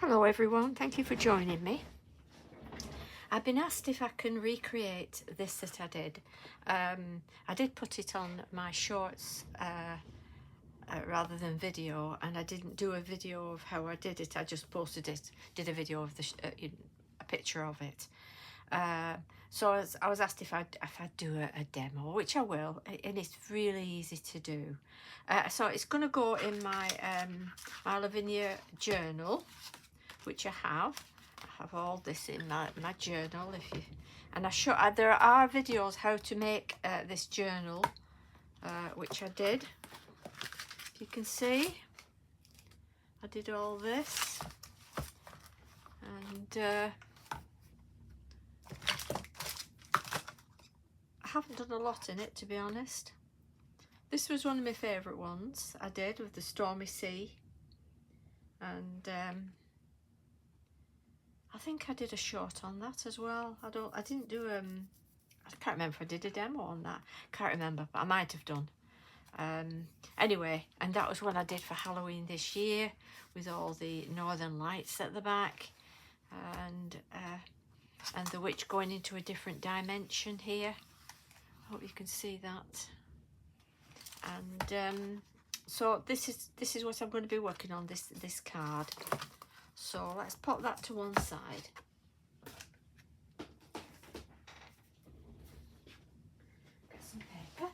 Hello everyone, thank you for joining me. I've been asked if I can recreate this that I did. I did put it on my shorts rather than video, and I didn't do a video of how I did it. I just posted it, did a video of a picture of it. So I was asked if I'd do a demo, which I will, and it's really easy to do. So it's going to go in my my Lavinia journal, which I have. I have all this in my journal. And there are videos how to make this journal, which I did. If you can see, I did all this, and I haven't done a lot in it, to be honest. This was one of my favourite ones I did, with the stormy sea, and I think I did a short on that as well. I didn't do I can't remember if I did a demo on that. Can't remember, but I might have done. Anyway, and that was one I did for Halloween this year, with all the northern lights at the back, and the witch going into a different dimension here. I hope you can see that. And so this is what I'm going to be working on, this card. So let's pop that to one side. Get some paper.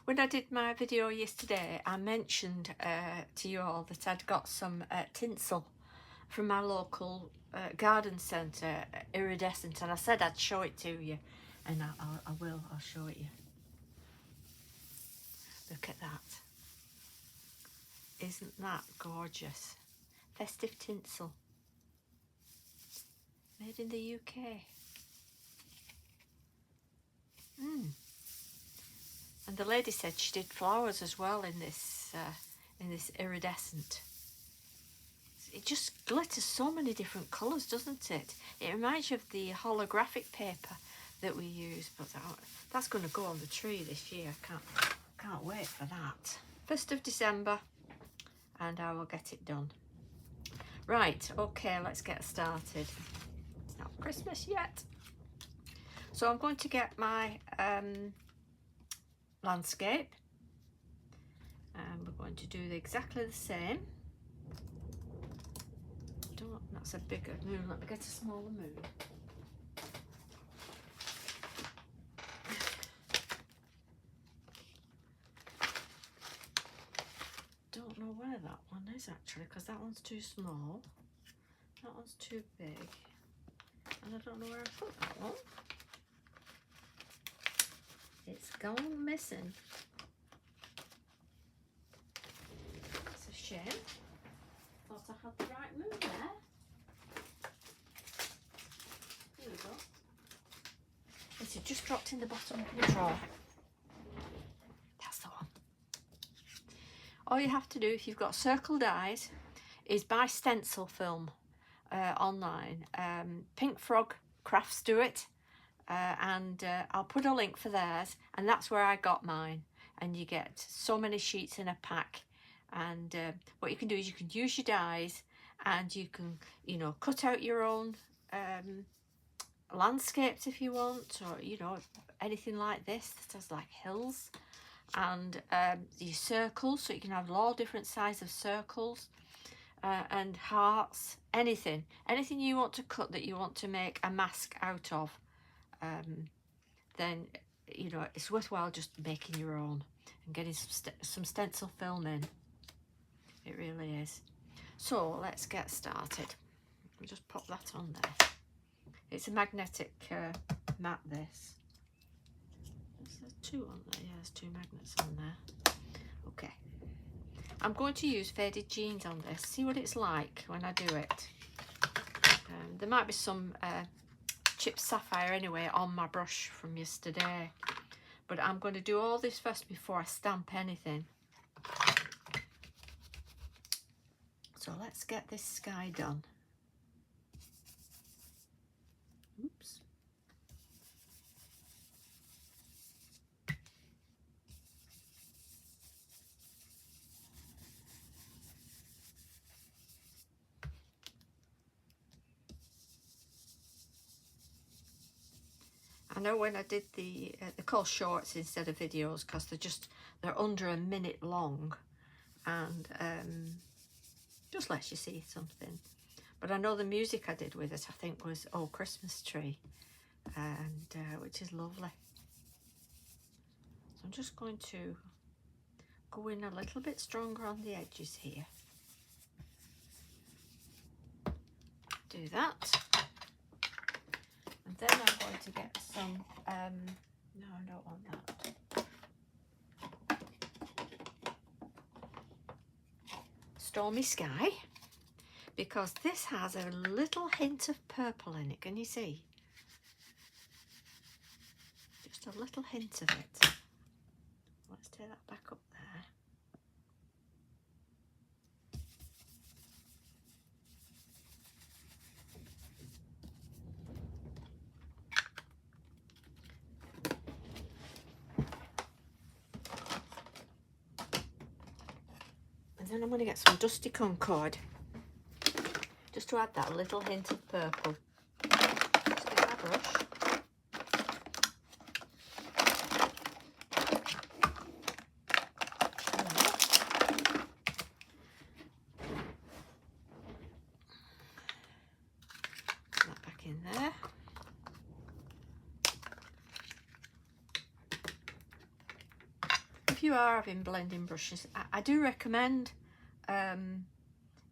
When I did my video yesterday, I mentioned to you all that I'd got some tinsel from my local garden centre, iridescent, and I said I'd show it to you, and I'll show it you. Look at that. Isn't that gorgeous? Festive tinsel, made in the UK. And the lady said she did flowers as well in this iridescent. It just glitters so many different colours, doesn't it? It reminds you of the holographic paper that we use, but that's going to go on the tree this year. Can't wait for that. 1st of December, and I will get it done. Right, okay, let's get started. It's not Christmas yet. So I'm going to get my landscape, and we're going to do exactly the same. That's a bigger moon. Let me get a smaller moon. Don't know where that one is actually, because that one's too small, that one's too big, and I don't know where I put that one. It's gone missing. It's a shame. Thought I had the right moon there. Here we go. It had just dropped in the bottom of the drawer. That's the one. All you have to do, if you've got circle dies, is buy stencil film online. Pink Frog Crafts do it, and I'll put a link for theirs, and that's where I got mine. And you get so many sheets in a pack, and what you can do is you can use your dies, and you can, you know, cut out your own landscapes if you want, or, you know, anything like this that has like hills, and your circles, so you can have all different sizes of circles, and hearts, anything you want to cut that you want to make a mask out of, then, you know, it's worthwhile just making your own and getting some stencil film in. It really is. So let's get started. We'll just pop that on there. It's a magnetic mat, this. There's two on there. Yeah, there's 2 magnets on there. Okay. I'm going to use faded jeans on this. See what it's like when I do it. There might be some chipped sapphire anyway on my brush from yesterday. But I'm going to do all this first before I stamp anything. So let's get this sky done. I know when I did they're called shorts instead of videos because they're under a minute long, and just lets you see something. But I know the music I did with it, I think, was Oh Christmas Tree, and which is lovely. So I'm just going to go in a little bit stronger on the edges here. Do that. And then I'm going to get some, no, I don't want that. Stormy Sky, because this has a little hint of purple in it. Can you see? Just a little hint of it. Let's take that back up there. And then I'm going to get some Dusty Concord, just to add that little hint of purple. Just get my brush. Put that back in there. If you are having blending brushes, I do recommend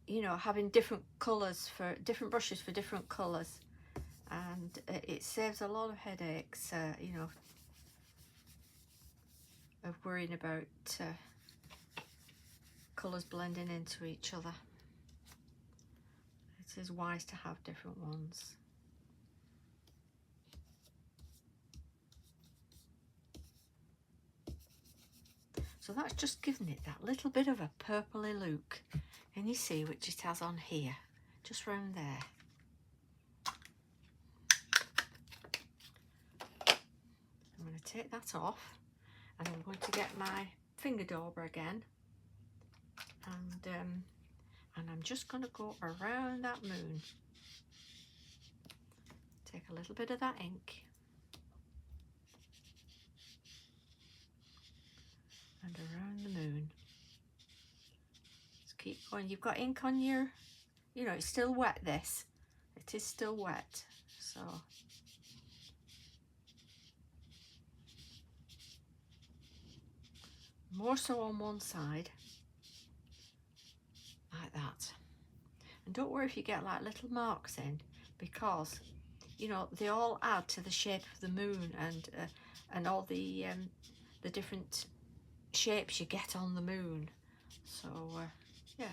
you know, having different colours for different brushes for different colours, and it saves a lot of headaches, you know, of worrying about colours blending into each other. It is wise to have different ones. So that's just giving it that little bit of a purpley look. Can you see which it has on here? Just round there. I'm going to take that off, and I'm going to get my finger dauber again, and I'm just going to go around that moon. Take a little bit of that ink and around the moon. Just keep going. You've got ink on your, you know, it's still wet, this. It is still wet, so. More so on one side, like that. And don't worry if you get like little marks in, because, you know, they all add to the shape of the moon, and all the different shapes you get on the moon. So yeah,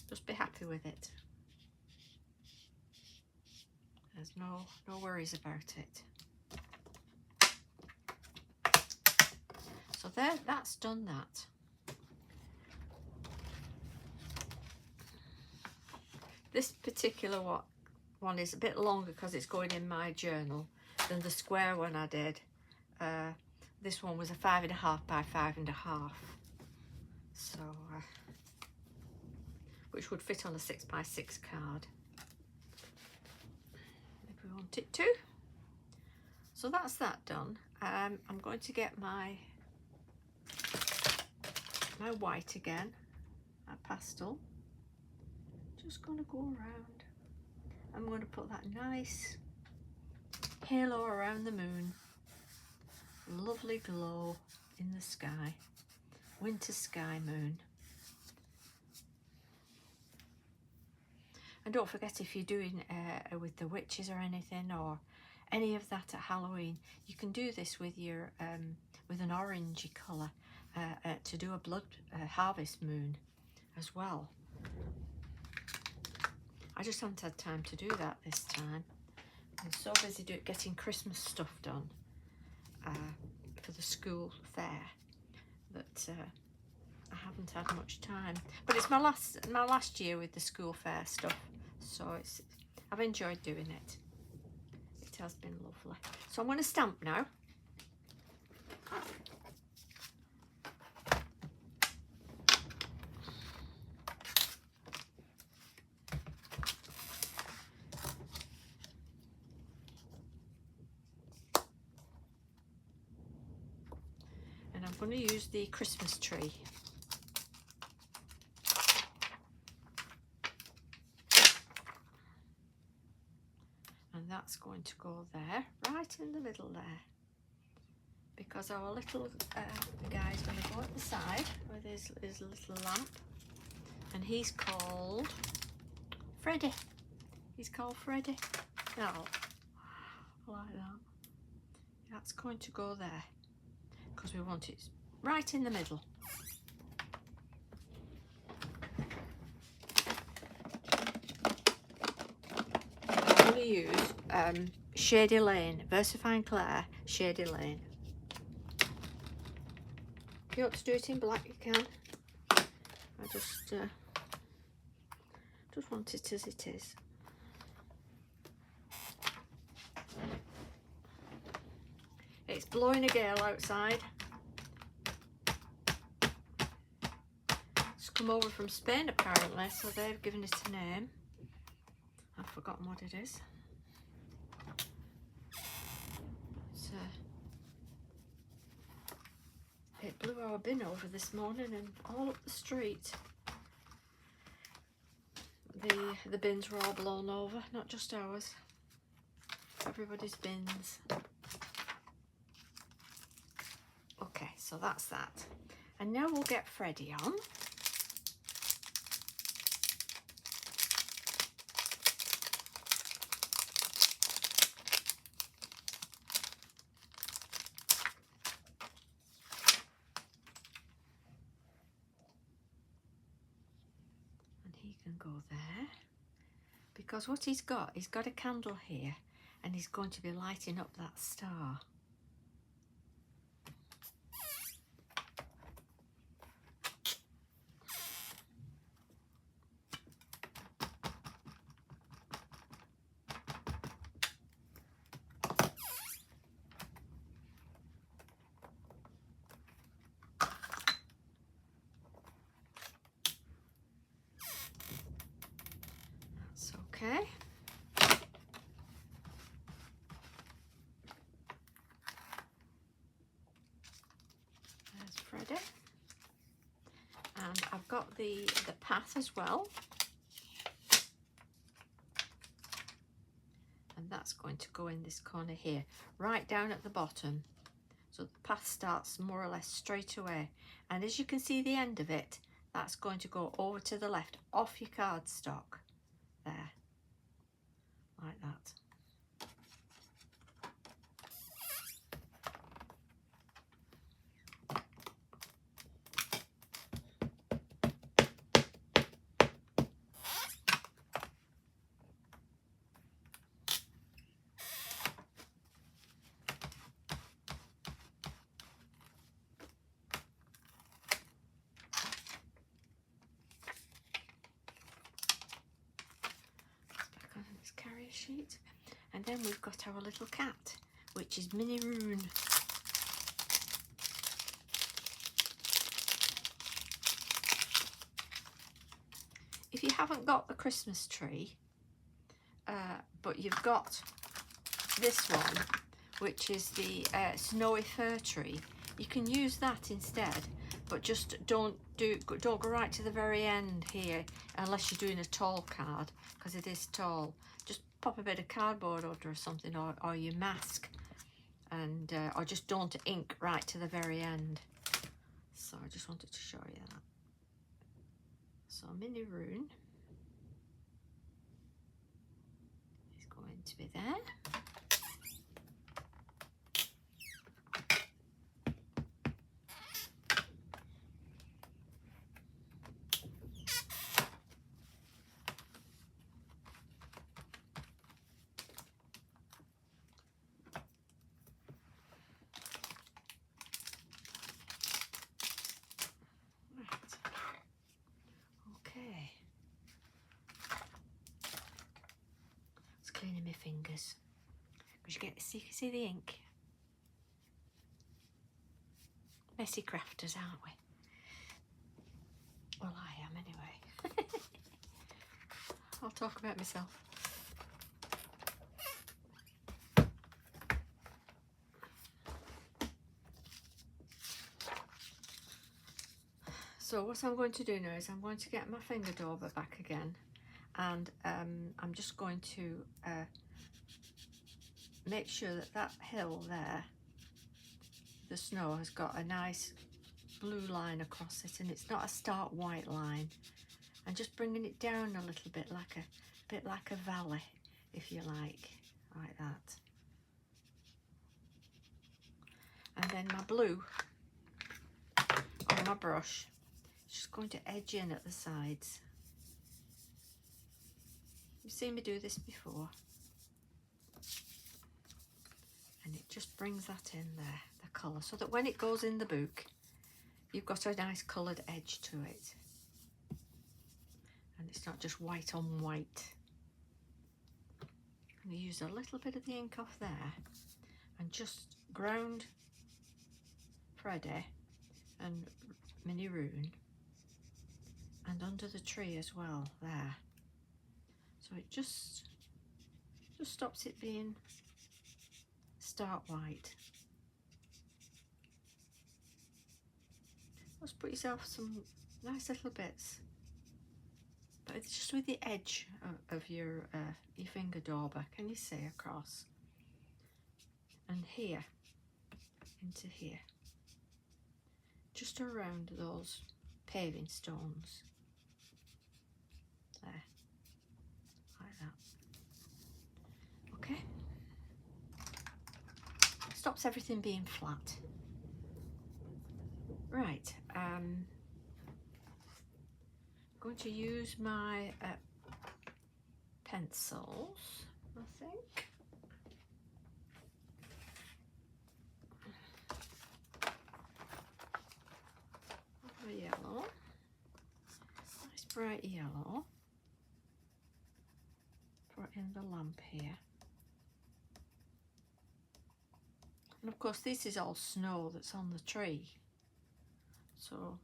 just be happy with it. There's no worries about it. So there, that's done that. This particular one is a bit longer because it's going in my journal than the square one I did. This one was a 5.5 by 5.5, so which would fit on a 6 by 6 card if we want it to. So that's that done. I'm going to get my white again, my pastel. Just going to go around. I'm going to put that nice halo around the moon. Lovely glow in the sky. Winter sky moon. And don't forget, if you're doing with the witches or anything, or any of that at Halloween, you can do this with your with an orangey colour to do a blood harvest moon as well. I just haven't had time to do that this time. I'm so busy getting Christmas stuff done for the school fair that I haven't had much time. But it's my last year with the school fair stuff, so I've enjoyed doing it. It has been lovely. So I'm going to stamp now. I'm going to use the Christmas tree. And that's going to go there, right in the middle there. Because our little guy is going to go at the side with his little lamp. And he's called Freddy. He's called Freddy. Oh, I like that. That's going to go there. Because we want it right in the middle. I'm going to use Shady Lane, Versifying Claire, Shady Lane. If you want to do it in black, you can. I just want it as it is. It's blowing a gale outside. It's come over from Spain apparently, so they've given it a name. I've forgotten what it is. It blew our bin over this morning and all up the street. The bins were all blown over, not just ours. Everybody's bins. Okay, so that's that. And now we'll get Freddy on. And he can go there. Because what he's got a candle here and he's going to be lighting up that star. That's okay. There's Freddy. And I've got the path as well. And that's going to go in this corner here, right down at the bottom. So the path starts more or less straight away. And as you can see the end of it, that's going to go over to the left, off your cardstock. There. Like that. Carrier sheet, and then we've got our little cat, which is Mini Rune. If you haven't got the Christmas tree, but you've got this one, which is the snowy fir tree, you can use that instead. But just don't go right to the very end here unless you're doing a tall card, because it is tall. Just pop a bit of cardboard under or something, or your mask, and or just don't ink right to the very end. So I just wanted to show you that. So Mini Rune is going to be there. Cleaning my fingers because you can see the ink. Messy crafters, aren't we? Well, I am anyway. I'll talk about myself. So what I'm going to do now is I'm going to get my finger dauber back again, and I'm just going to make sure that that hill there, the snow, has got a nice blue line across it, and it's not a stark white line, and just bringing it down a little bit, like a valley, if you like that. And then my blue on my brush is just going to edge in at the sides. You've seen me do this before, and it just brings that in there, the colour, so that when it goes in the book you've got a nice coloured edge to it, and it's not just white on white. I'm going to use a little bit of the ink off there and just ground Freddy and Mini Rune, and under the tree as well there, so it just stops it being stark white. Just put yourself some nice little bits, but it's just with the edge of your finger dauber. Can you see across? And here into here, just around those paving stones there, like that. Okay, stops everything being flat. Right, I'm going to use my pencils, I think. A yellow, nice bright yellow, put in the lamp here. And of course this is all snow that's on the tree, so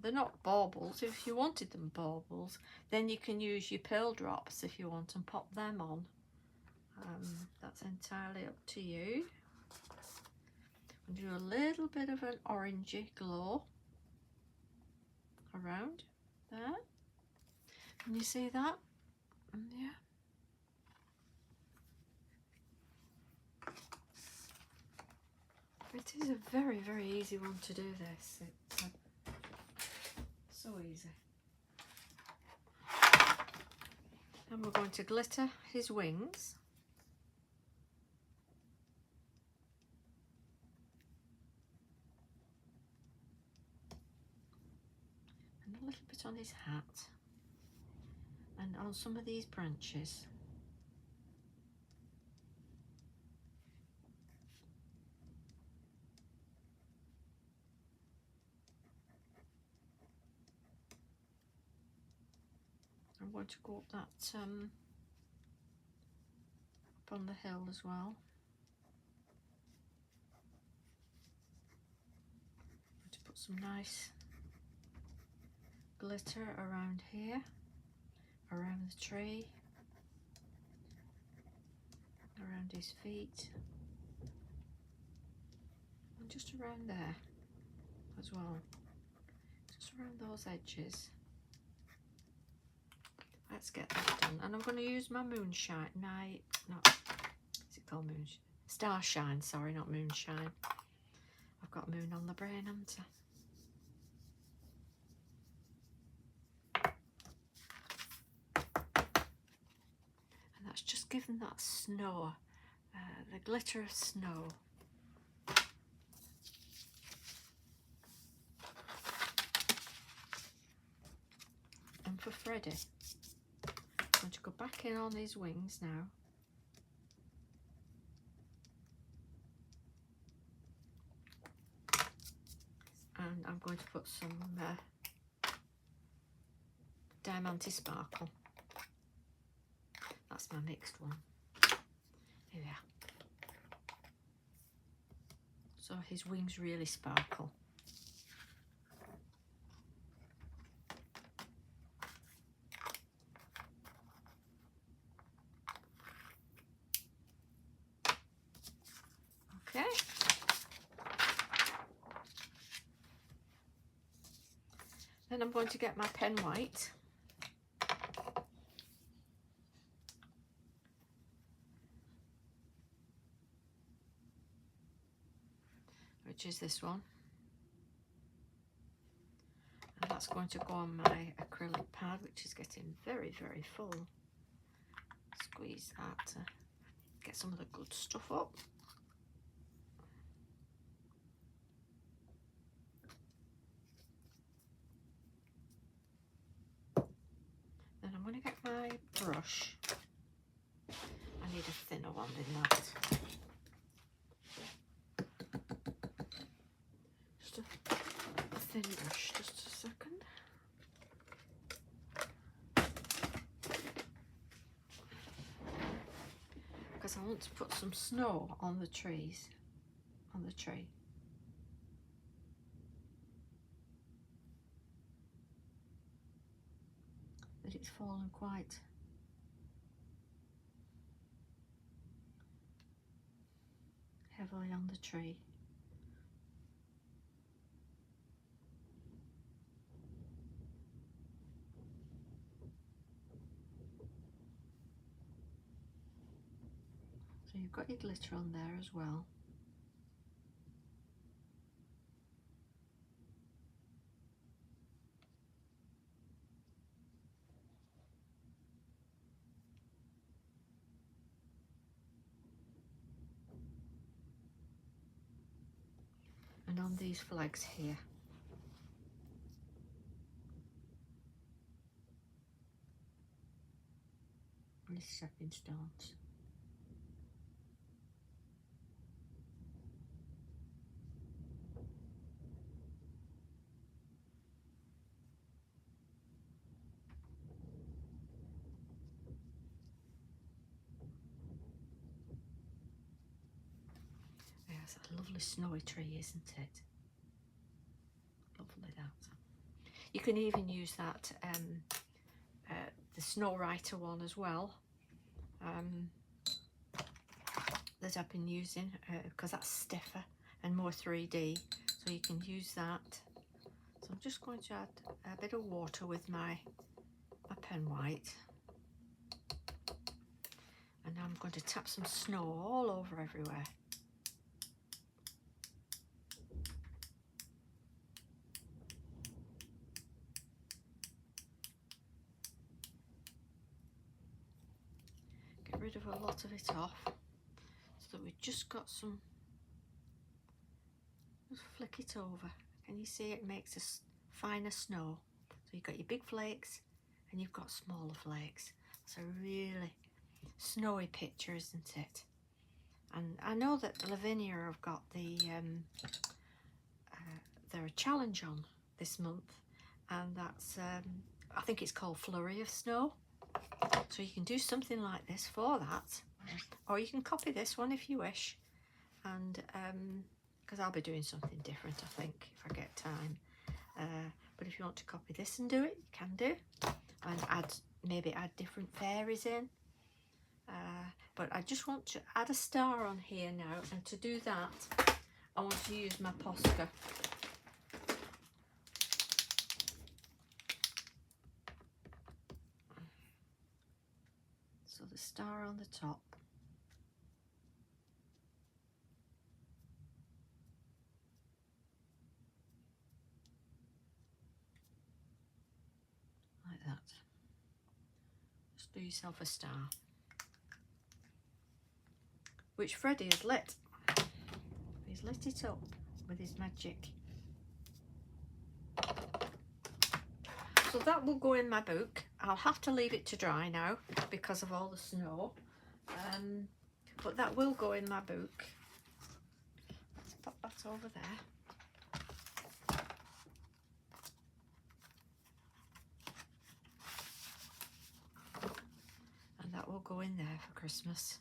they're not baubles. If you wanted them baubles, then you can use your pearl drops if you want and pop them on. That's entirely up to you. And do a little bit of an orangey glow around there. Can you see that? Yeah. It is a very, very easy one to do this. It's so easy. And we're going to glitter his wings. And a little bit on his hat. And on some of these branches. I'm going to go up that up on the hill as well. I'm going to put some nice glitter around here, around the tree, around his feet, and just around there as well, just around those edges. Let's get that done. And I'm going to use my moonshine, is it called moonshine? Starshine, sorry, not moonshine. I've got moon on the brain, haven't I? And that's just given that snow, the glitter of snow. And for Freddy, I'm going to go back in on his wings now. And I'm going to put some Diamante Sparkle. That's my mixed one. Here we are. So his wings really sparkle. Okay. then I'm going to get my pen white. Which is this one. And that's going to go on my acrylic pad, which is getting very, very full. Squeeze that to get some of the good stuff up. Then I'm going to get my brush. I need a thinner one than that. Just a thin brush, just a second. Because I want to put some snow on the trees, on the tree. But it's fallen quite heavily on the tree. So you've got your glitter on there as well. And on these flags here. These stepping stones. Yes, a lovely snowy tree, isn't it? Lovely that. You can even use that, the Snow Writer one as well, that I've been using, because that's stiffer and more 3D, so you can use that. So I'm just going to add a bit of water with my pen white, and now I'm going to tap some snow all over everywhere. Get rid of a lot of it off, so that we've just got some, just flick it over. Can you see it makes a finer snow? So you've got your big flakes and you've got smaller flakes. It's a really snowy picture, isn't it? And I know that Lavinia have got their challenge on this month, and that's I think it's called Flurry of Snow. So you can do something like this for that, or you can copy this one if you wish, and because I'll be doing something different, I think, if I get time. But if you want to copy this and do it, you can do, and maybe add different fairies in. But I just want to add a star on here now, and to do that I want to use my Posca. So the star on the top. Like that. Just do yourself a star, which Freddy has lit. He's lit it up with his magic. So that will go in my book. I'll have to leave it to dry now because of all the snow, but that will go in my book. Let's pop that over there. And that will go in there for Christmas.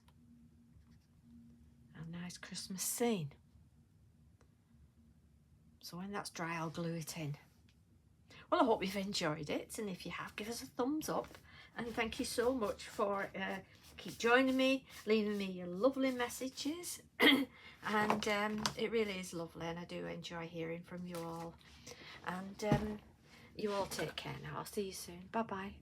A nice Christmas scene. So when that's dry, I'll glue it in. Well, I hope you've enjoyed it, and if you have, give us a thumbs up, and thank you so much for keep joining me, leaving me your lovely messages, and it really is lovely, and I do enjoy hearing from you all. And You all take care now. I'll see you soon. Bye bye.